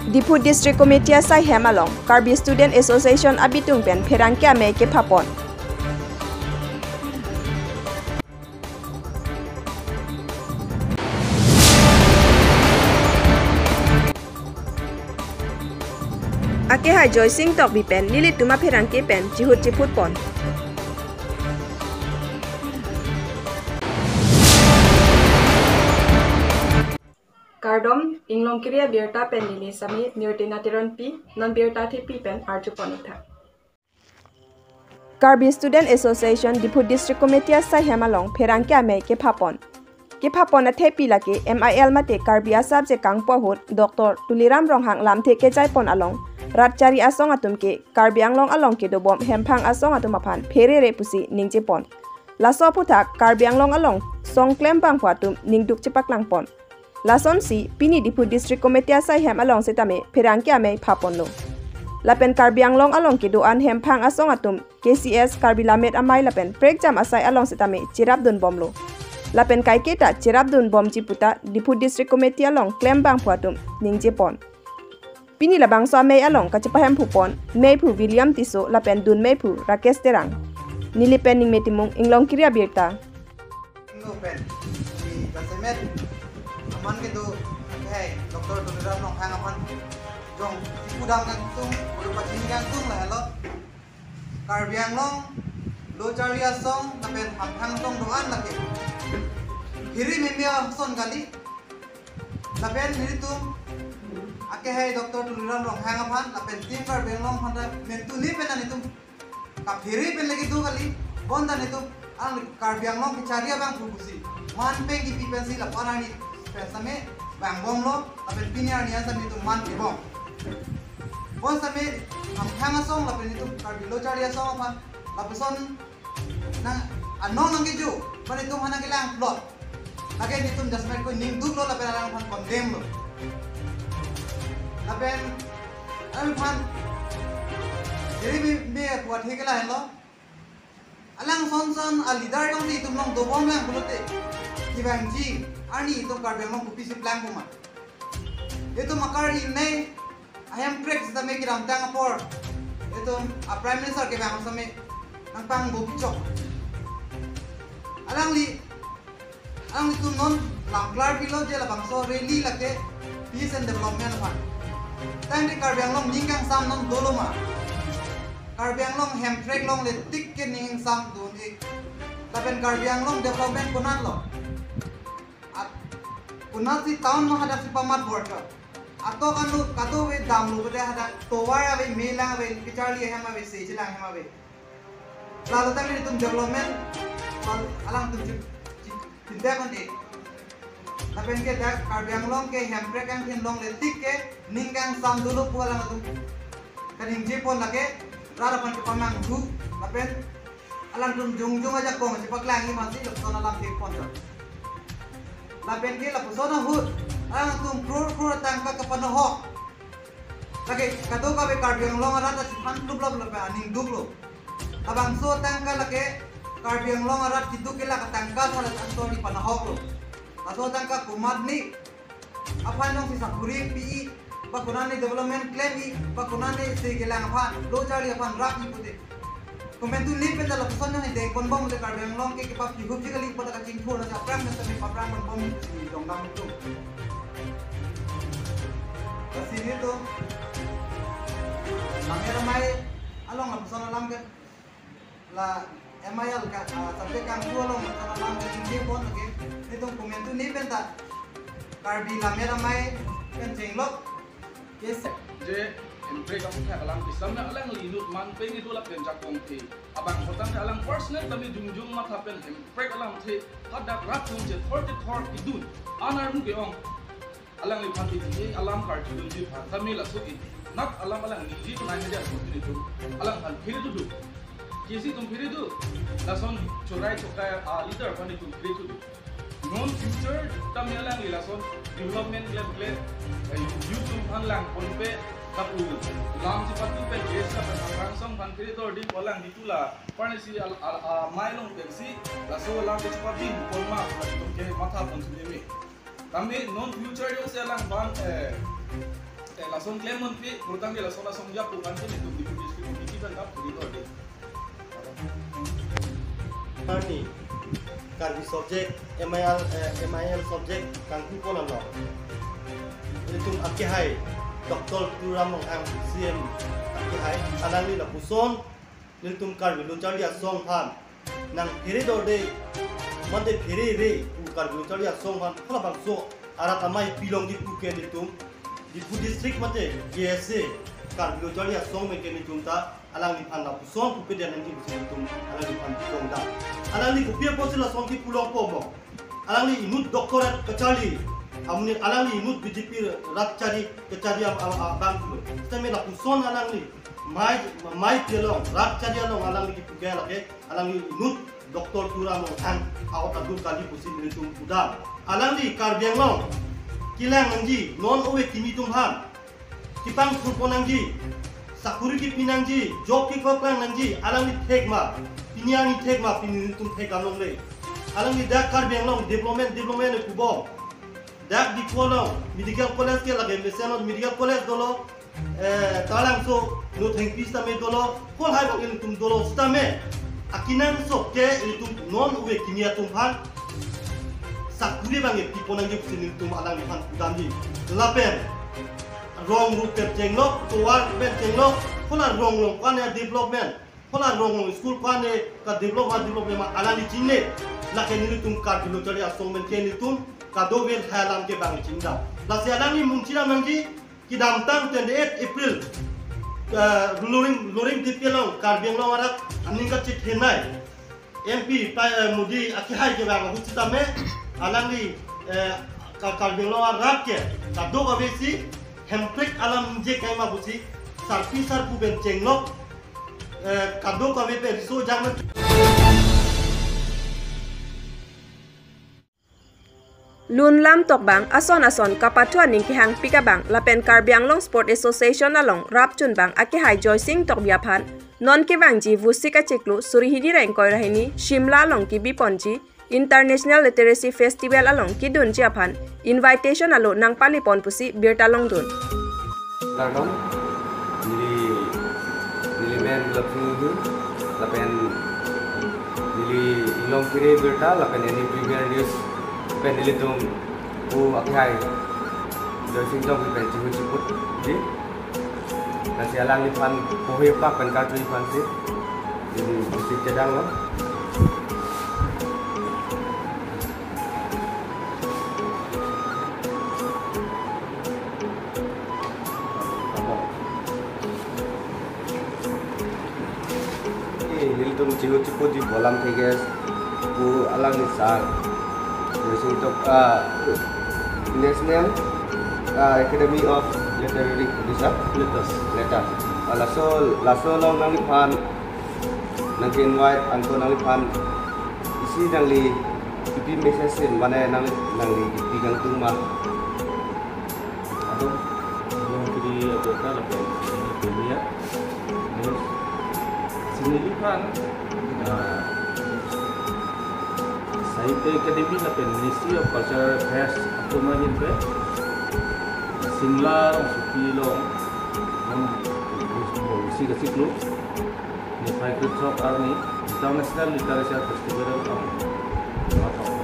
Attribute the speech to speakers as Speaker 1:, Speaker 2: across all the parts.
Speaker 1: Diphut District Committee Sai Hemalong, Karbi Student Association Abitung Pen Perangkia Meke Papon. Ake hai Joy Sing Tok Bi Pen Lilit Tuma Perangke Pen Jihut Jiput Pon. Kardom Inglong Kriya Birta Pen Lili Sami Nirtina Tiron Pi Non Birta Thi Pen Arju Ponita. Karbi Student Association Diphut District Committee Sai Hemalong Perangkia Meke Papon. Ke Papon a Thepi Lake MIL Mate Karbia Subject Kang Pohut Dr. Tuliram Ronghang Lam Te Ke Jai Pon Along Ratchari Asong Atum Ke Karbi Anglong Along Ke Dobom Hempang Asong Atum Apan Pere Repusi Ningje Pon. Laso Putak Karbi Anglong Along Song Klempang Patum Ningduk Cepak Lang Pon. Lason si Pini Diphut District Committee Sai Hem Along Setame Perangkia Me Papon Lo. Lapen Karbi Anglong Along Ke Doan Hempang Asong Atum KCS Karbi Lamet Amai Lapen Prekjam Asai Along Setame Cirap Dun Bom Lo. Lapen kai kita Cirap Dun Bom Ciputa Diphut District Committee Along Klempang Patum Ningje Pon. Pini labang so Mei Along Kacepahem Pupon Mei Pu William Tiso Lapen Dun Mei Pu Rakesh Terang. Nilipen Ning Metimung Inglong Kriya Birta.
Speaker 2: Pen di Kasemet aman gitu hey Dr. Tuliram Ronghang aman jong kudang gantung udah pacing gantung lah hello Karbi Anglong lo cari asong tapi hang tong doan lagi kiri memia son kali tapi ini tuh ake hey Dr. Tuliram Ronghang aman tapi tim Karbi Anglong pada mentu ni penan itu kiri pen lagi tuh kali bondan itu ang Karbi Anglong kecari abang kubusi man peng di pensi laporan ini pesame bang bom lo tapi piniar ni asam itu man bom bon same hang asong lapen itu Karbi lo cari asong apa lapeson nang anong nang keju ban itu mana kilang plot lagi itu jasmet ko ning duk lo lapen alang pan condemn lo lapen alang pan jadi me buat hikela lo alang son alidar kong di tumlong dobong lang bulote kibangji ani itu Karbi Anglong kupi si plan kuma itu makar ini ayam prek sa me kiram tang apor itu prime minister ke bang sa me nang pang bupi chok alang itu non langklar bilo je la bang so rally lake peace and development fund tang di Karbi Anglong ningkang sam non doloma Karbi Anglong hem prek long le tik ke ning sam dun ik lapen Karbi Anglong development kunan lo kunat si tahun menghadap si pamat worker atau kan lu kado we dam lu beda ada towar we mela we bicarli hem we se jilang hem we lalu tadi itu development alang tu cinta kan dek tapi ke dak Karbi Anglong ke hem prek kan kin long letik ke ningkang sam dulu pualang tu kan ingje pon lage rara pan ke pamang du tapi alang jung aja kong cepak langi masih lekson alam tek pon lapen ke la pusona hut ang tum krur tangka kapanoho lagi kato ka be Karbi Anglong arat han dublo be aning dublo abang so tangka lake Karbi Anglong arat kitu ke la tangka sa anto di panoho lo aso tangka kumad ni apa nong si sakuri pi pakunani development claim i pakunani se gelang apa lo jari apan rap ni pute komentu ni pe dala pusona ni de kon bom de Karbi Anglong ke pap di hub jikali pada ka cingpur na sa pram na sa papram kon bom ni dong dam itu sini tuh ramai along lah pusona lam ke la MIL ka sampai kang dua lo pusona lam ke ini pon ke itu komentu ni pe ta Karbi ramai kan jenglok yes
Speaker 3: je embre kamu ka alang Islam na alang linut man pe ni dulap pen jakong te abang hotang ka alang personal kami jungjung mat hapen embre alang te hadak ratung je 34 idun anar mu ge ong alang li phati ti alam kar tu ji pha sami la suki nak alam ni ji na ne ja tu tu alang hal phiri tu kisi tum phiri tu lason chorai chokai leader pani tu phiri tu non future kami alang li lason development level YouTube alang ponpe kapu lam si patu pe jesa pan song pan phiri to di alang ditula parnesi mailong pensi laso lam pe pati forma ke matha pon tu me kami non future yo se alang ban langsung klaim nanti kurang dia langsung jawab bukan itu di diskusi kan tak begitu aja.
Speaker 4: Ni karbi subjek MIL subjek kangku pun Allah. Itu akihai Dr. Turam Long CM akihai anali la puson niltum karbi luchar dia song han nang phiri dorde mande phiri re karbi luchar dia song han phala bang so arat amai pilong di puke niltum di district mate GSA karbi luchar dia song me ke niltum ta alang di pan la puson pupe dia nanti niltum alang di pan pilong da alang di kupia posila song ki pulong pomo alang di inut doktorat kecali amni alang li inut BJP rat cari kecari abang tu. Tapi la puson alang li mai pelong rat cari alang li pugai lagi alang li inut Dr. Turam Long awak Abdul Kali pusin militum udang alang li karbiang long kilang nangji non owe kimi tumhan kipang surponangji sakuri ki pinangji job ki koklang nangji alang li thekma piniani thekma pinitum thekalong le alang li dak karbiang long development kubong dak di kolong medical college ke lagi mesenot medical college dolo talang so no thengpis tame dolo kol hai bang tum dolo stame akinan so ke tum non uwe kimia tum han sakuri bang piponang ge pusin tum alang han udamji lapen rong ru ke jenglok tuar ben jenglok kola rong long kane development kola rong school kane ka development alang di chinne laken tum ka dilo tari asongmen ke tum kado ber halam ke bang cinta. Lasi alang ni mungkina mangji kidam tang 28 April luring dipelong karbiang long arak aninga cit henai MP mudi akihai ke bang hucita me alang ni karbiang long arak ke kado abesi hemplek alam je kai ma busi sarpi sarpu ben cenglok kado kabe pe riso jangan
Speaker 1: Lun lam tok bang ason kapatwa ning kihang pika bang lapen Karbiang Long Sport Association along rapchun bang akihai joysing tok biaphan non ke bang ji vusika cheklu surihidi reng koi rahini Shimla long ki biponji International Literacy Festival along ki dun jiaphan invitation alo nang palipon pusi birta long dun
Speaker 5: Pardon nili men lapsu lapen nili long kire birta lapen any premier news penilitum u akhai joysing tong pen ciput di nasi alang ni pan pohe pak pen katui pan si ini mesti cadang lo ini nilitum ciput di bolam teges u alang ni sar untuk National Academy of Literary Letters. Laso long nang lipan nang invite angko nang lipan isi nang li pipi message mana nang li pigang tuma.
Speaker 6: Aduh, belum kiri ada lepas ini dunia. Sini lipan. Sahitya Academy na Ministry of Cultural Affairs at tumahin pe Simla long suki long ng usi siklo ni Microsoft Army International Literacy Festival ang matao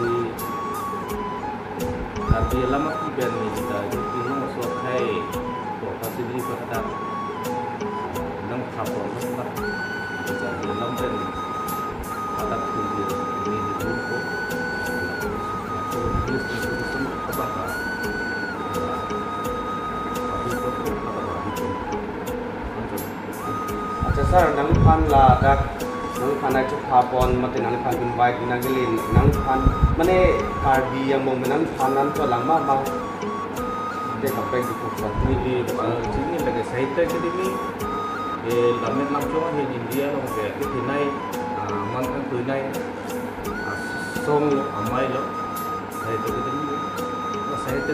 Speaker 6: si tapi lama ki ben ni kita jadi masuk kai to fasili kata nang kapon nak jadi lamben alat kuliah ini dibuka atau tulis di semua apa
Speaker 5: acha sir nalipan la dak nalipan ai chapon mate nalipan invite ginagilin nalipan mane karbi yang mau nalipan nan to lama ma de kapeng di pusat
Speaker 6: ini sini lagi Sahitya Academy lamet langsung di India loh kayak kita naik mantan tu naik song amai lo Sahitya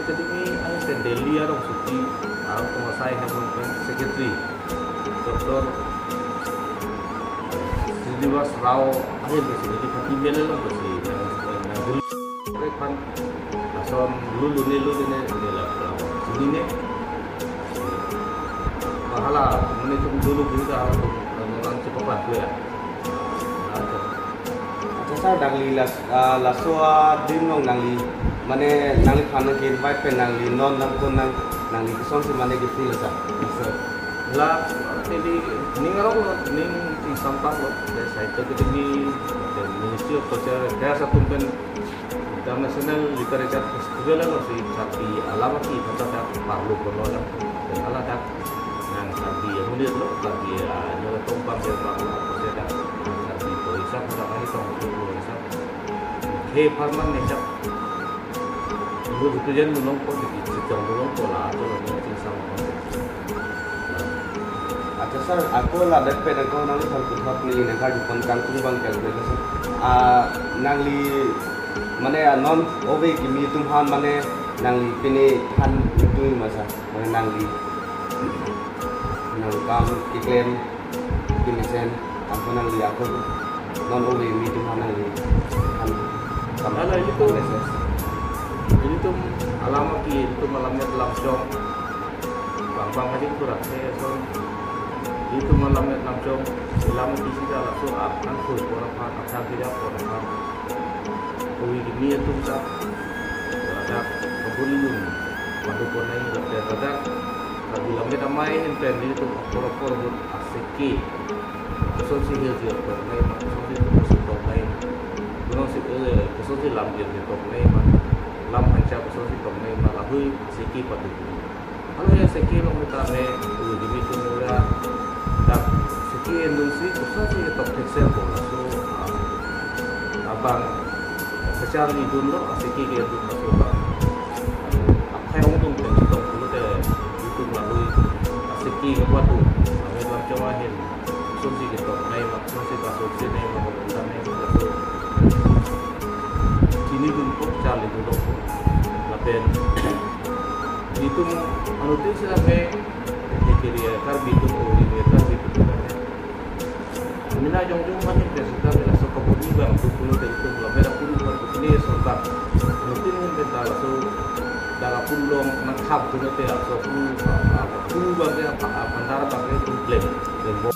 Speaker 6: Academy ada di Delhi ada suki ada penguasai yang secretary Dr. Srinivas Rao ada di sini di email lo bersih yang dulu kan asal dulu ni lo ni lah ini mahala ini tuh dulu kita harus menang cepat ya.
Speaker 5: Acha sir nangli laswa dimnong nangli mane nangli khana ke invite pe nangli non nang kon nangli kison se mane ke feel sa
Speaker 6: Lah ini ningaro ning di sampah lo dari saya itu di Ministry of Social Affairs atau International Literature Festival lo si tapi alama ki kata parlo kono lah dan ala dak nang tapi yang mulia lo lagi nyoba tumpang dia parlo saya dak tapi polisi pada kali tong polisi he farman necap dulu tujuan mulong ko di sejauh mulong pola atau lo sama
Speaker 5: Acha sir aku la dak pe ko nangli thal ku thap ni ne khar pon kang tung bang kel ne nangli mane non obe ki mi tum han mane nangli pini han tu masa mane nangli nang kam ki claim pini sen aku nangli aku non obe mi tum han nangli han
Speaker 6: Ala ini tuh alama ki itu malamnya langsung bang aja kurang saya son itu malamnya langsung ilmu di sini langsung akan full orang akan tidak orang Kowi ini itu bisa ada kebulun pada kona ini ada kalau kita main ini itu orang buat asiki sosial dia kona ini sosial main Gunung sih sosial lam dia kona ini lam hancur sosial kona ini malah hui asiki pada kalau ya asiki lo kita ne ini itu mulai tak asiki industri sosial top excel bola so abang secara itu lo asiki dia tu masuk bang apa yang untung dan kita perlu itu melalui asiki kebuat tu kami dalam cawahin sosial kita naik masih masuk sini masuk sana masuk sini untuk cari dulu lapen itu anu tu siapa kira karbi itu ini karbi itu mina jong mana presiden adalah sokopuni bang tu puluh itu lapen aku ini sontak mungkin kita so dalam pulong nak hab tu nanti so puluh bang dia antara bang itu klaim dan